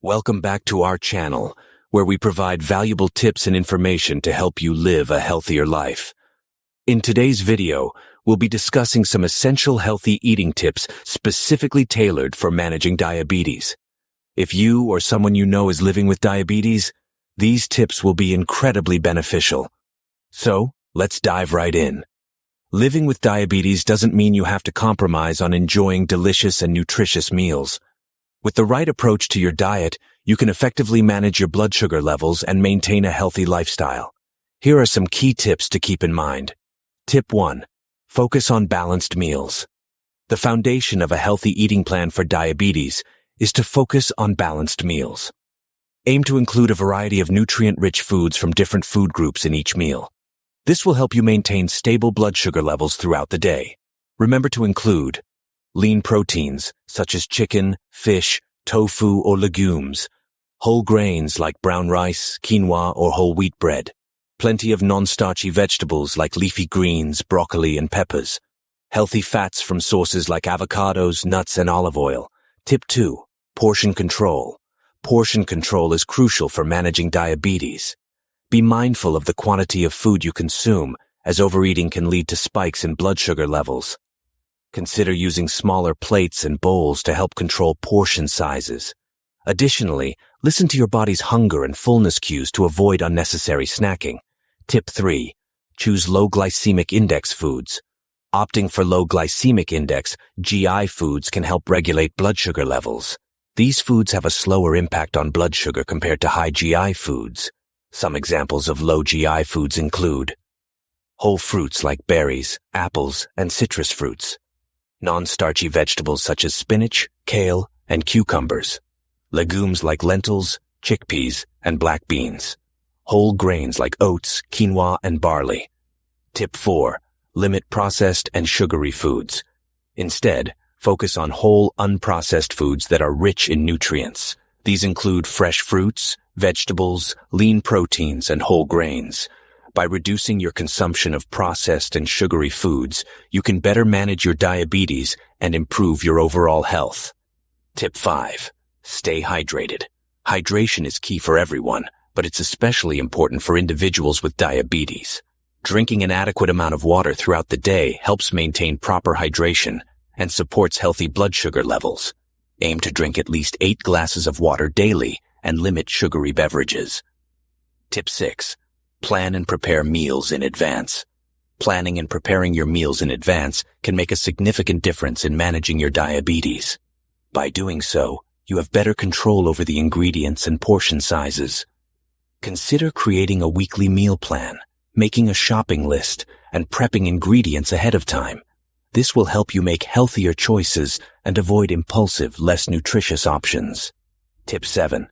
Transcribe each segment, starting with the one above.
Welcome back to our channel, where we provide valuable tips and information to help you live a healthier life. In today's video, we'll be discussing some essential healthy eating tips specifically tailored for managing diabetes. If you or someone you know is living with diabetes, these tips will be incredibly beneficial. So, let's dive right in. Living with diabetes doesn't mean you have to compromise on enjoying delicious and nutritious meals. With the right approach to your diet, you can effectively manage your blood sugar levels and maintain a healthy lifestyle. Here are some key tips to keep in mind. Tip 1. Focus on balanced meals. The foundation of a healthy eating plan for diabetes is to focus on balanced meals. Aim to include a variety of nutrient-rich foods from different food groups in each meal. This will help you maintain stable blood sugar levels throughout the day. Remember to include lean proteins, such as chicken, fish, tofu, or legumes. Whole grains like brown rice, quinoa, or whole wheat bread. Plenty of non-starchy vegetables like leafy greens, broccoli, and peppers. Healthy fats from sources like avocados, nuts, and olive oil. Tip 2. Portion control. Portion control is crucial for managing diabetes. Be mindful of the quantity of food you consume, as overeating can lead to spikes in blood sugar levels. Consider using smaller plates and bowls to help control portion sizes. Additionally, listen to your body's hunger and fullness cues to avoid unnecessary snacking. Tip 3. Choose low glycemic index foods. Opting for low glycemic index, GI foods can help regulate blood sugar levels. These foods have a slower impact on blood sugar compared to high GI foods. Some examples of low GI foods include whole fruits like berries, apples, and citrus fruits. Non-starchy vegetables such as spinach, kale, and cucumbers. Legumes like lentils, chickpeas, and black beans. Whole grains like oats, quinoa, and barley. Tip 4. Limit processed and sugary foods. Instead, focus on whole, unprocessed foods that are rich in nutrients. These include fresh fruits, vegetables, lean proteins, and whole grains. By reducing your consumption of processed and sugary foods, you can better manage your diabetes and improve your overall health. Tip 5. Stay hydrated. Hydration is key for everyone, but it's especially important for individuals with diabetes. Drinking an adequate amount of water throughout the day helps maintain proper hydration and supports healthy blood sugar levels. Aim to drink at least 8 glasses of water daily and limit sugary beverages. Tip 6. Plan and prepare meals in advance. Planning and preparing your meals in advance can make a significant difference in managing your diabetes. By doing so, you have better control over the ingredients and portion sizes. Consider creating a weekly meal plan, making a shopping list, and prepping ingredients ahead of time. This will help you make healthier choices and avoid impulsive, less nutritious options. Tip 7.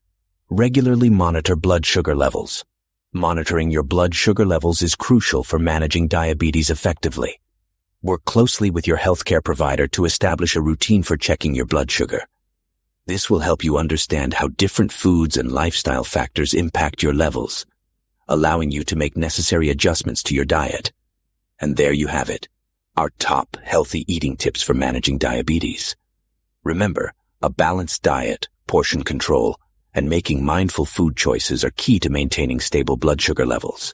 Regularly monitor blood sugar levels. Monitoring your blood sugar levels is crucial for managing diabetes effectively. Work closely with your healthcare provider to establish a routine for checking your blood sugar. This will help you understand how different foods and lifestyle factors impact your levels, allowing you to make necessary adjustments to your diet. And there you have it, our top healthy eating tips for managing diabetes. Remember, a balanced diet, portion control, and making mindful food choices are key to maintaining stable blood sugar levels.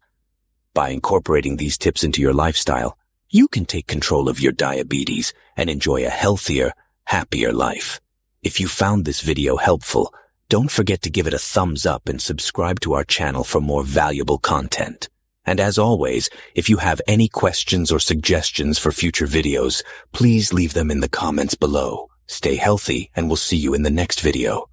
By incorporating these tips into your lifestyle, you can take control of your diabetes and enjoy a healthier, happier life. If you found this video helpful, don't forget to give it a thumbs up and subscribe to our channel for more valuable content. And as always, if you have any questions or suggestions for future videos, please leave them in the comments below. Stay healthy, and we'll see you in the next video.